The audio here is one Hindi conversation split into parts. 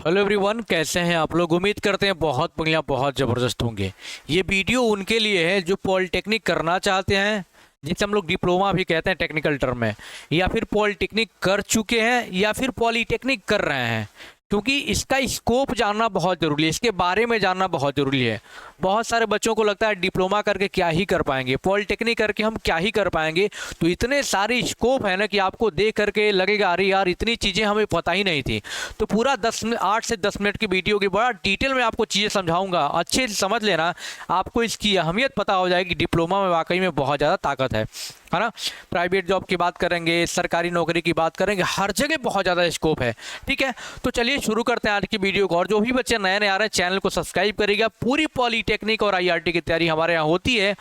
हेलो एवरीवन, कैसे हैं आप लोग। उम्मीद करते हैं बहुत बढ़िया, बहुत ज़बरदस्त होंगे। ये वीडियो उनके लिए है जो पॉलिटेक्निक करना चाहते हैं, जिसे हम लोग डिप्लोमा भी कहते हैं टेक्निकल टर्म में, या फिर पॉलिटेक्निक कर चुके हैं या फिर पॉलिटेक्निक कर रहे हैं। क्योंकि इसका स्कोप जानना बहुत ज़रूरी है, इसके बारे में जानना बहुत ज़रूरी है। बहुत सारे बच्चों को लगता है डिप्लोमा करके क्या ही कर पाएंगे, पॉलिटेक्निक करके हम क्या ही कर पाएंगे। तो इतने सारे स्कोप है ना कि आपको देख करके लगेगा अरे यार इतनी चीज़ें हमें पता ही नहीं थी। तो पूरा 8 से 10 मिनट की वीडियो की बड़ा डिटेल में आपको चीज़ें समझाऊंगा, अच्छे से समझ लेना। आपको इसकी अहमियत पता हो जाएगी, डिप्लोमा में वाकई में बहुत ज़्यादा ताकत है ना। प्राइवेट जॉब की बात करेंगे, सरकारी नौकरी की बात करेंगे, हर जगह बहुत ज़्यादा स्कोप है। ठीक है, तो चलिए शुरू करते हैं आज की वीडियो को। और जो भी बच्चे नए नए आ रहे हैं चैनल को सब्सक्राइब करिएगा। पूरी पॉलीटेक्निक और आईआरटी की तैयारी हमारे यहाँ होती है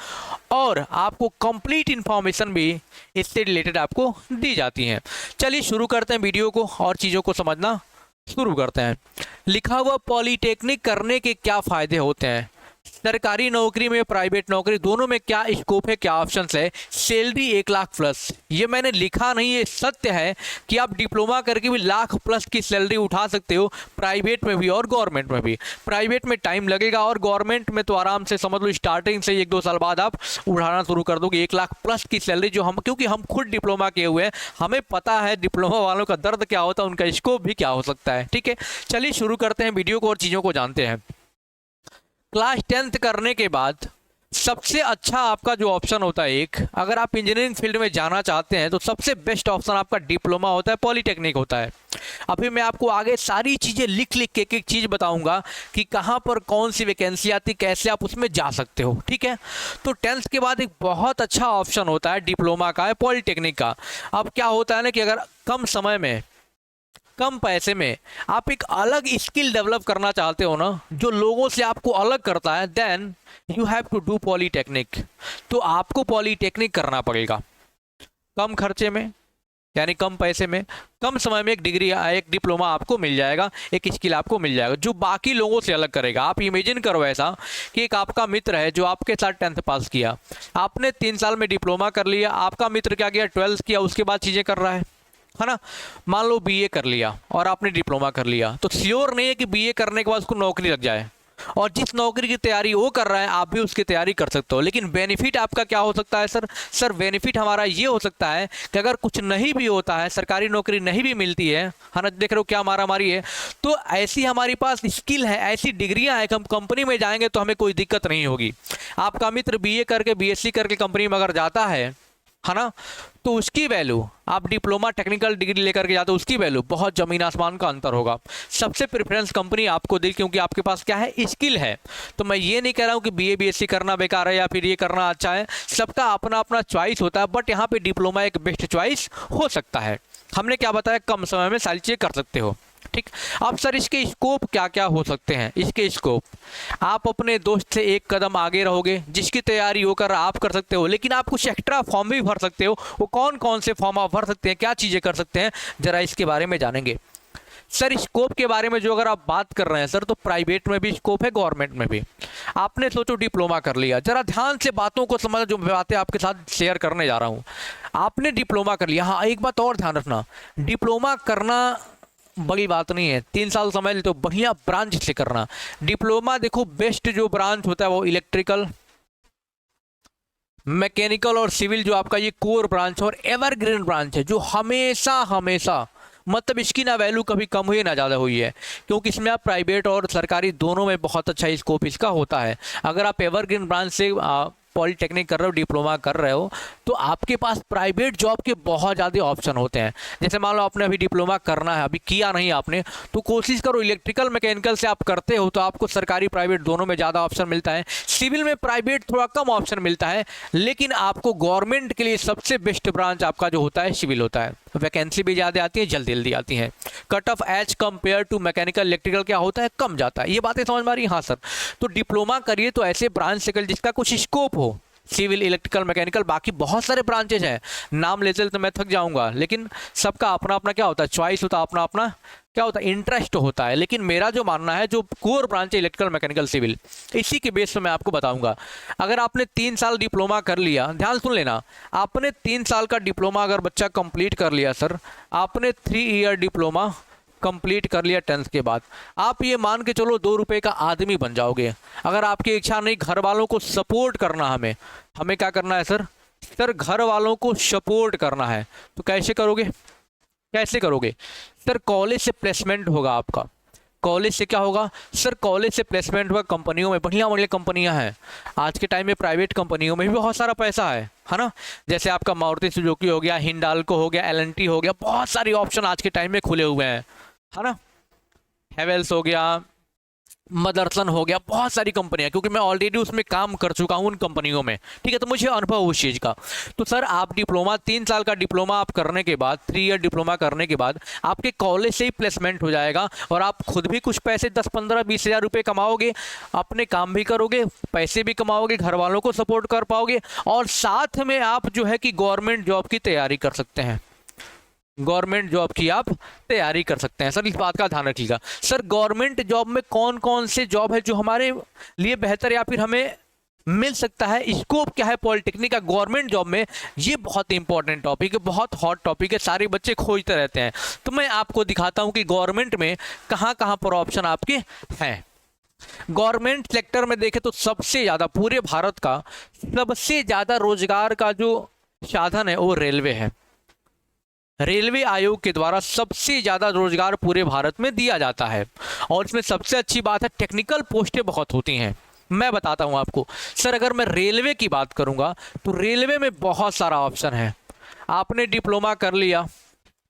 और आपको कंप्लीट इन्फॉर्मेशन भी इससे रिलेटेड आपको दी जाती है। चलिए शुरू करते हैं वीडियो को और चीज़ों को समझना शुरू करते हैं। लिखा हुआ पॉलीटेक्निक करने के क्या फ़ायदे होते हैं, सरकारी नौकरी में प्राइवेट नौकरी दोनों में क्या स्कोप है, क्या ऑप्शंस है, सैलरी 1 लाख प्लस। ये मैंने लिखा नहीं, ये सत्य है कि आप डिप्लोमा करके भी लाख प्लस की सैलरी उठा सकते हो, प्राइवेट में भी और गवर्नमेंट में भी। प्राइवेट में टाइम लगेगा और गवर्नमेंट में तो आराम से समझ लो स्टार्टिंग से 1-2 साल बाद आप उठाना शुरू कर दोगे 1 लाख प्लस की सैलरी। जो हम, क्योंकि हम खुद डिप्लोमा किए हुए हैं, हमें पता है डिप्लोमा वालों का दर्द क्या होता है, उनका स्कोप भी क्या हो सकता है। ठीक है, चलिए शुरू करते हैं वीडियो को और चीज़ों को जानते हैं। क्लास 10th करने के बाद सबसे अच्छा आपका जो ऑप्शन होता है, एक अगर आप इंजीनियरिंग फील्ड में जाना चाहते हैं तो सबसे बेस्ट ऑप्शन आपका डिप्लोमा होता है, पॉलीटेक्निक होता है। अभी मैं आपको आगे सारी चीज़ें लिख लिख के एक एक चीज़ बताऊंगा कि कहाँ पर कौन सी वैकेंसी आती, कैसे आप उसमें जा सकते हो। ठीक है, तो 10th के बाद एक बहुत अच्छा ऑप्शन होता है डिप्लोमा का, है पॉलीटेक्निक का। अब क्या होता है ना कि अगर कम समय में कम पैसे में आप एक अलग स्किल डेवलप करना चाहते हो ना, जो लोगों से आपको अलग करता है, then you have to do polytechnic. तो आपको पॉलीटेक्निक करना पड़ेगा कम खर्चे में, यानी कम पैसे में, कम समय में एक डिग्री, एक डिप्लोमा आपको मिल जाएगा, एक स्किल आपको मिल जाएगा जो बाकी लोगों से अलग करेगा। आप इमेजिन करो ऐसा कि एक आपका मित्र है जो आपके साथ 10th पास किया, आपने 3 साल में डिप्लोमा कर लिया, आपका मित्र क्या किया 12th किया, उसके बाद चीज़ें कर रहा है ना। मान लो बीए कर लिया और आपने डिप्लोमा कर लिया, तो श्योर नहीं है कि बीए करने के बाद उसको नौकरी लग जाए, और जिस नौकरी की तैयारी वो कर रहा है आप भी उसकी तैयारी कर सकते हो। लेकिन बेनिफिट आपका क्या हो सकता है सर बेनिफिट हमारा ये हो सकता है कि अगर कुछ नहीं भी होता है, सरकारी नौकरी नहीं भी मिलती है ना, देख रहे हो क्या मारामारी है, तो ऐसी हमारे पास स्किल है, ऐसी डिग्रियां हैं कि हम कंपनी में जाएंगे तो हमें कोई दिक्कत नहीं होगी। आपका मित्र बीए करके बीएससी करके कंपनी में अगर जाता है ना, तो उसकी वैल्यू, आप डिप्लोमा टेक्निकल डिग्री लेकर के जाते हो, उसकी वैल्यू बहुत जमीन आसमान का अंतर होगा। सबसे प्रेफरेंस कंपनी आपको दे, क्योंकि आपके पास क्या है, स्किल है। तो मैं ये नहीं कह रहा हूँ कि बीए बीएससी करना बेकार है या फिर ये करना अच्छा है, सबका अपना अपना चॉइस होता है, बट यहाँ पे डिप्लोमा एक बेस्ट चॉइस हो सकता है। हमने क्या बताया, कम समय में सारी चीज़ें कर सकते हो। ठीक, अब सर इसके स्कोप क्या क्या हो सकते हैं। इसके स्कोप, आप अपने दोस्त से एक कदम आगे रहोगे, जिसकी तैयारी होकर आप कर सकते हो, लेकिन आप कुछ एक्स्ट्रा फॉर्म भी भर सकते हो। वो कौन कौन से फॉर्म आप भर सकते हैं, क्या चीज़ें कर सकते हैं, जरा इसके बारे में जानेंगे। सर स्कोप के बारे में जो अगर आप बात कर रहे हैं सर, तो प्राइवेट में भी स्कोप है, गवर्नमेंट में भी। आपने सोचो डिप्लोमा कर लिया, जरा ध्यान से बातों को समझ, जो बातें आपके साथ शेयर करने जा रहा हूँ। आपने डिप्लोमा कर लिया, हाँ एक बात और ध्यान रखना, डिप्लोमा करना बड़ी बात नहीं है, 3 साल समझ ले तो बढ़िया ब्रांच से करना। डिप्लोमा देखो बेस्ट जो ब्रांच होता है वो इलेक्ट्रिकल, मैकेनिकल और सिविल, जो आपका ये कोर ब्रांच और एवरग्रीन ब्रांच है, जो हमेशा हमेशा मतलब इसकी ना वैल्यू कभी कम हुई ना ज़्यादा हुई है, क्योंकि इसमें आप प्राइवेट और सरकारी दोनों में बहुत अच्छा स्कोप इसका होता है। अगर आप एवरग्रीन ब्रांच से पॉलीटेक्निक कर रहे हो, डिप्लोमा कर रहे हो, तो आपके पास प्राइवेट जॉब के बहुत ज़्यादा ऑप्शन होते हैं। जैसे मान लो आपने अभी डिप्लोमा करना है, अभी किया नहीं आपने, तो कोशिश करो इलेक्ट्रिकल मैकेनिकल से आप करते हो तो आपको सरकारी प्राइवेट दोनों में ज़्यादा ऑप्शन मिलता है। सिविल में प्राइवेट थोड़ा कम ऑप्शन मिलता है, लेकिन आपको गवर्नमेंट के लिए सबसे बेस्ट ब्रांच आपका जो होता है सिविल होता है। वैकेंसी भी ज़्यादा आती है, जल्दी जल्दी आती हैं। Cut off as compare to mechanical electrical क्या होता है, कम जाता है। ये बातें समझ में आ रही? हाँ सर, तो डिप्लोमा करिए तो ऐसे ब्रांच से करिए जिसका कुछ स्कोप हो, सिविल इलेक्ट्रिकल मैकेनिकल, बाकी बहुत सारे ब्रांचेज हैं, नाम लेते तो मैं थक जाऊंगा, लेकिन सबका अपना अपना क्या होता है, चॉइस होता है, अपना अपना क्या होता है, इंटरेस्ट होता है। लेकिन मेरा जो मानना है, जो कोर ब्रांच है इलेक्ट्रिकल मैकेनिकल सिविल, इसी के बेस पे मैं आपको बताऊंगा। अगर आपने 3 साल डिप्लोमा कर लिया, ध्यान सुन लेना, आपने 3 साल का डिप्लोमा अगर बच्चा कंप्लीट कर लिया सर, आपने 3 ईयर डिप्लोमा कंप्लीट कर लिया 10th के बाद, आप ये मान के चलो 2 रुपए का आदमी बन जाओगे। अगर आपकी इच्छा नहीं घर वालों को सपोर्ट करना, हमें क्या करना है सर? सर घर वालों को सपोर्ट करना है, तो कैसे करोगे? कैसे करोगे सर? कॉलेज से प्लेसमेंट होगा आपका। कॉलेज से क्या होगा सर? कॉलेज से प्लेसमेंट हुआ कंपनियों में, बढ़िया बढ़िया कंपनियां हैं आज के टाइम में। प्राइवेट कंपनियों में भी बहुत सारा पैसा है ना। जैसे आपका मारुति सुजुकी हो गया, हिंडाल्को हो गया, एल&टी हो गया, बहुत सारी ऑप्शन आज के टाइम में खुले हुए हैं, है ना। हेवेल्स हो गया, मदरसन हो गया, बहुत सारी कंपनियां, क्योंकि मैं ऑलरेडी उसमें काम कर चुका हूं उन कंपनियों में, ठीक है, तो मुझे अनुभव उस चीज़ का। तो सर आप डिप्लोमा 3 साल का डिप्लोमा आप करने के बाद, 3 ईयर डिप्लोमा करने के बाद आपके कॉलेज से ही प्लेसमेंट हो जाएगा और आप खुद भी कुछ पैसे 10, 15, 20 हज़ार रुपये कमाओगे, अपने काम भी करोगे, पैसे भी कमाओगे, घर वालों को सपोर्ट कर पाओगे, और साथ में आप जो है कि गवर्नमेंट जॉब की तैयारी कर सकते हैं। गवर्नमेंट जॉब की आप तैयारी कर सकते हैं। सर इस बात का ध्यान रखिएगा। सर गवर्नमेंट जॉब में कौन कौन से जॉब है जो हमारे लिए बेहतर या फिर हमें मिल सकता है, स्कोप क्या है पॉलिटेक्निक का गवर्नमेंट जॉब में, ये बहुत इंपॉर्टेंट टॉपिक है, बहुत हॉट टॉपिक है, सारे बच्चे खोजते रहते हैं। तो मैं आपको दिखाता हूं कि गवर्नमेंट में कहां कहां पर ऑप्शन आपके हैं। गवर्नमेंट सेक्टर में देखें तो सबसे ज़्यादा पूरे भारत का सबसे ज़्यादा रोजगार का जो साधन है वो रेलवे है। रेलवे आयोग के द्वारा सबसे ज़्यादा रोजगार पूरे भारत में दिया जाता है, और इसमें सबसे अच्छी बात है टेक्निकल पोस्टें बहुत होती हैं। मैं बताता हूं आपको सर, अगर मैं रेलवे की बात करूंगा तो रेलवे में बहुत सारा ऑप्शन है। आपने डिप्लोमा कर लिया,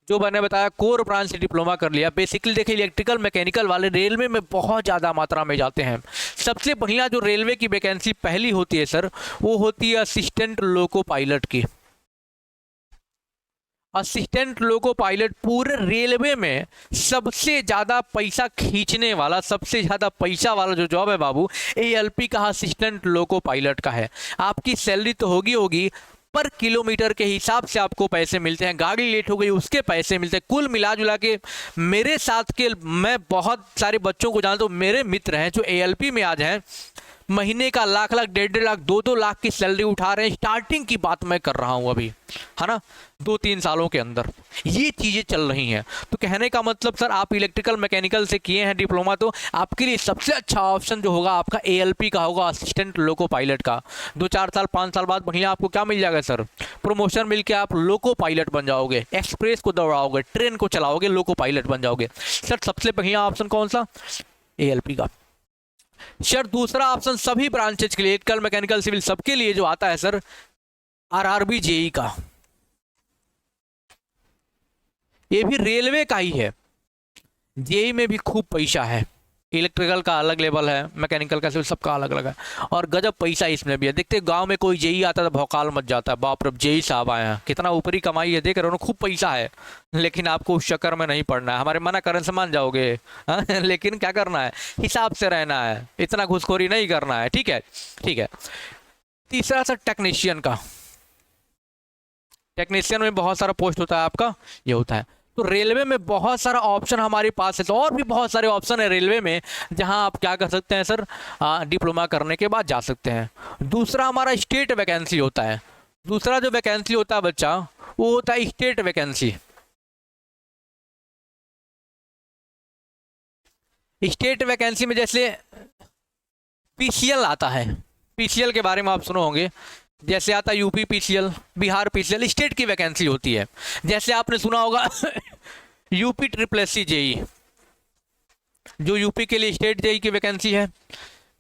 जो मैंने बताया कोर ब्रांच से डिप्लोमा कर लिया, बेसिकली देखिए इलेक्ट्रिकल मैकेनिकल वाले रेलवे में बहुत ज़्यादा मात्रा में जाते हैं। सबसे बढ़िया जो रेलवे की वैकेंसी पहली होती है सर, वो होती है असिस्टेंट लोको पायलट की। असिस्टेंट लोको पायलट पूरे रेलवे में सबसे ज़्यादा पैसा खींचने वाला, सबसे ज़्यादा पैसा वाला जो जॉब है बाबू, ALP का असिस्टेंट लोको पायलट का है। आपकी सैलरी तो होगी पर किलोमीटर के हिसाब से आपको पैसे मिलते हैं, गाड़ी लेट हो गई उसके पैसे मिलते हैं। कुल मिला जुला के मेरे साथ के मैं बहुत सारे बच्चों को जानता हूँ, मेरे मित्र हैं जो ALP में आज हैं, महीने का लाख लाख, 1.5 लाख, 2-2 लाख की सैलरी उठा रहे हैं। स्टार्टिंग की बात मैं कर रहा हूं अभी, है ना, 2-3 सालों के अंदर ये चीज़ें चल रही हैं। तो कहने का मतलब सर, आप इलेक्ट्रिकल मैकेनिकल से किए हैं डिप्लोमा, तो आपके लिए सबसे अच्छा ऑप्शन जो होगा आपका ALP का होगा, असिस्टेंट लोको पायलट का। 2-4 साल 5 साल बाद बढ़िया आपको क्या मिल जाएगा सर? प्रमोशन मिल के आप लोको पायलट बन जाओगे, एक्सप्रेस को दौड़ाओगे, ट्रेन को चलाओगे, लोको पायलट बन जाओगे। सर सबसे बढ़िया ऑप्शन कौन सा? ALP का। सर दूसरा ऑप्शन सभी ब्रांचेज के लिए, इलेक्ट्रिकल मैकेनिकल सिविल सबके लिए जो आता है सर, RRB JE का। ये भी रेलवे का ही है, JE में भी खूब पैसा है। इलेक्ट्रिकल का अलग लेवल है, मैकेनिकल का सिविल सबका अलग अलग है, और गजब पैसा इसमें भी है। देखते गांव में कोई JE आता तो भौकाल मच जाता है, बाप रे JE साहब आए हैं, कितना ऊपरी कमाई है, देख रहे हो खूब पैसा है। लेकिन आपको उस चक्कर में नहीं पड़ना है, हमारे मना करने से मान जाओगे लेकिन क्या करना है, हिसाब से रहना है, इतना घुसखोरी नहीं करना है, ठीक है, ठीक है। तीसरा सर टेक्नीशियन का। टेक्नीशियन में बहुत सारा पोस्ट होता है आपका, ये होता है। तो रेलवे में बहुत सारा ऑप्शन हमारे पास है, तो और भी बहुत सारे ऑप्शन है रेलवे में, जहां आप क्या कर सकते हैं सर, डिप्लोमा करने के बाद जा सकते हैं। दूसरा हमारा स्टेट वैकेंसी होता है। दूसरा जो वैकेंसी होता है बच्चा, वो होता है स्टेट वैकेंसी। स्टेट वैकेंसी में जैसे PCL आता है, PCL के बारे में आप सुने होंगे, जैसे आता है UP PCL, Bihar PCL, state की वैकेंसी होती है। जैसे आपने सुना होगा UP SSC JE, जो यूपी के लिए स्टेट JE की वैकेंसी है,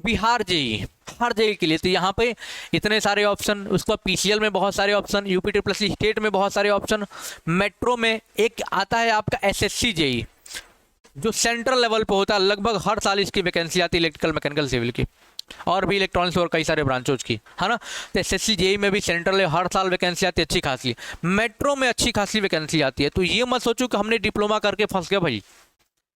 बिहार JE, हर JE के लिए। तो यहाँ पे इतने सारे ऑप्शन, उसके बाद PCL में बहुत सारे ऑप्शन, UP SSC स्टेट में बहुत सारे ऑप्शन, मेट्रो में एक आता है आपका SSC JE, जो सेंट्रल लेवल पे होता है, लगभग हर साल इसकी वैकेंसी आती है, इलेक्ट्रिकल मैकेनिकल सिविल की, और भी इलेक्ट्रॉनिक्स और कई सारे ब्रांचों की, है ना। तो SSC JE में भी सेंट्रल हर साल वैकेंसी आती है अच्छी खासी, मेट्रो में अच्छी खासी वैकेंसी आती है। तो ये मत सोचो कि हमने डिप्लोमा करके फंस गया भाई,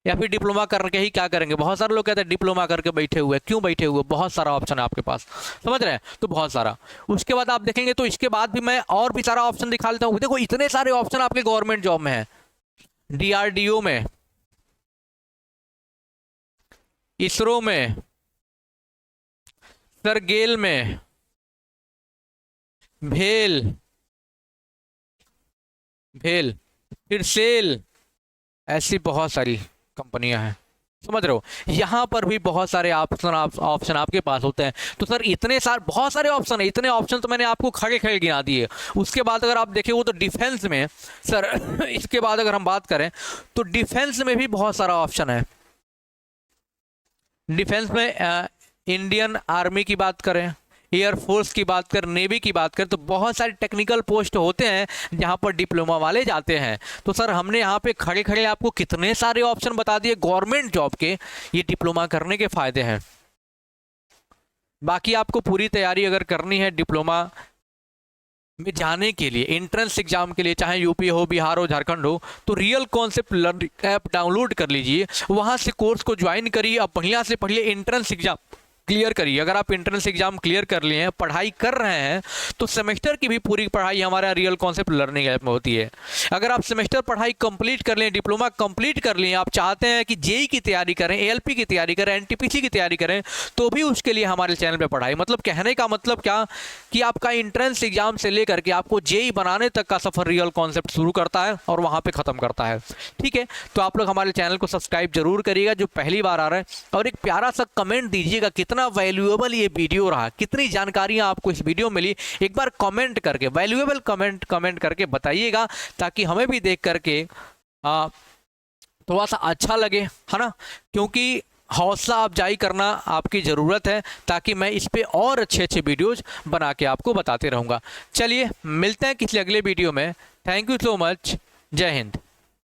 या फिर डिप्लोमा करके ही क्या करेंगे। बहुत सारे लोग कहते हैं डिप्लोमा करके बैठे हुए, क्यों बैठे हुए, बहुत सारा ऑप्शन है आपके पास, समझ रहे हैं, तो बहुत सारा। उसके बाद आप देखेंगे तो इसके बाद भी मैं और भी सारा ऑप्शन दिखा देता हूँ। देखो इतने सारे ऑप्शन आपके गवर्नमेंट जॉब में है, DRDO में, इसरो में, सरगेल में, भेल, फिर सेल, ऐसी बहुत सारी कंपनियां हैं, समझ रहे हो। यहाँ पर भी बहुत सारे ऑप्शन आपके पास होते हैं। तो सर इतने सारे बहुत सारे ऑप्शन है, इतने ऑप्शन तो मैंने आपको खड़े खड़े गिना दिए। उसके बाद अगर आप देखें वो तो डिफेंस में सर इसके बाद अगर हम बात करें तो डिफेंस में भी बहुत सारा ऑप्शन है। डिफेंस में इंडियन आर्मी की बात करें, एयरफोर्स की बात करें, नेवी की बात करें, तो बहुत सारे टेक्निकल पोस्ट होते हैं जहां पर डिप्लोमा वाले जाते हैं। तो सर हमने यहाँ पे खड़े खड़े आपको कितने सारे ऑप्शन बता दिए गवर्नमेंट जॉब के, ये डिप्लोमा करने के फायदे हैं। बाकी आपको पूरी तैयारी अगर करनी है डिप्लोमा में जाने के लिए, एंट्रेंस एग्जाम के लिए, चाहे यूपी हो, बिहार हो, झारखंड हो, तो real concept learning app download कर लीजिए, वहां से कोर्स को ज्वाइन करिए। अब बढ़िया से पढ़िए, एंट्रेंस एग्जाम क्लियर करिए। अगर आप एंट्रेंस एग्जाम क्लियर कर लिए हैं, पढ़ाई कर रहे हैं, तो सेमेस्टर की भी पूरी पढ़ाई हमारा रियल कॉन्सेप्ट लर्निंग ऐप में होती है। अगर आप सेमेस्टर पढ़ाई कंप्लीट कर लें, डिप्लोमा कंप्लीट कर लिए, आप चाहते हैं कि जेई की तैयारी करें, एएलपी की तैयारी करें, एनटीपीसी की तैयारी करें, तो भी उसके लिए हमारे चैनल पर पढ़ाई। मतलब कहने का मतलब क्या कि आपका एंट्रेंस एग्जाम से लेकर के आपको जेई बनाने तक का सफर रियल कॉन्सेप्ट शुरू करता है और वहां पे खत्म करता है। ठीक है, तो आप लोग हमारे चैनल को सब्सक्राइब जरूर करिएगा जो पहली बार आ रहा है, और एक प्यारा सा कमेंट दीजिएगा कितना वैल्यूएबल ये वीडियो रहा, कितनी जानकारियां आपको इस वीडियो में मिली। एक बार कमेंट करके वैल्यूएबल कमेंट करके बताइएगा, ताकि हमें भी देख करके थोड़ा सा अच्छा लगे, है ना। क्योंकि हौसला अफजाई करना आपकी ज़रूरत है, ताकि मैं इस पे और अच्छे अच्छे वीडियोज बना के आपको बताते रहूँगा। चलिए मिलते हैं किसी अगले वीडियो में। Thank you so much. जय हिंद।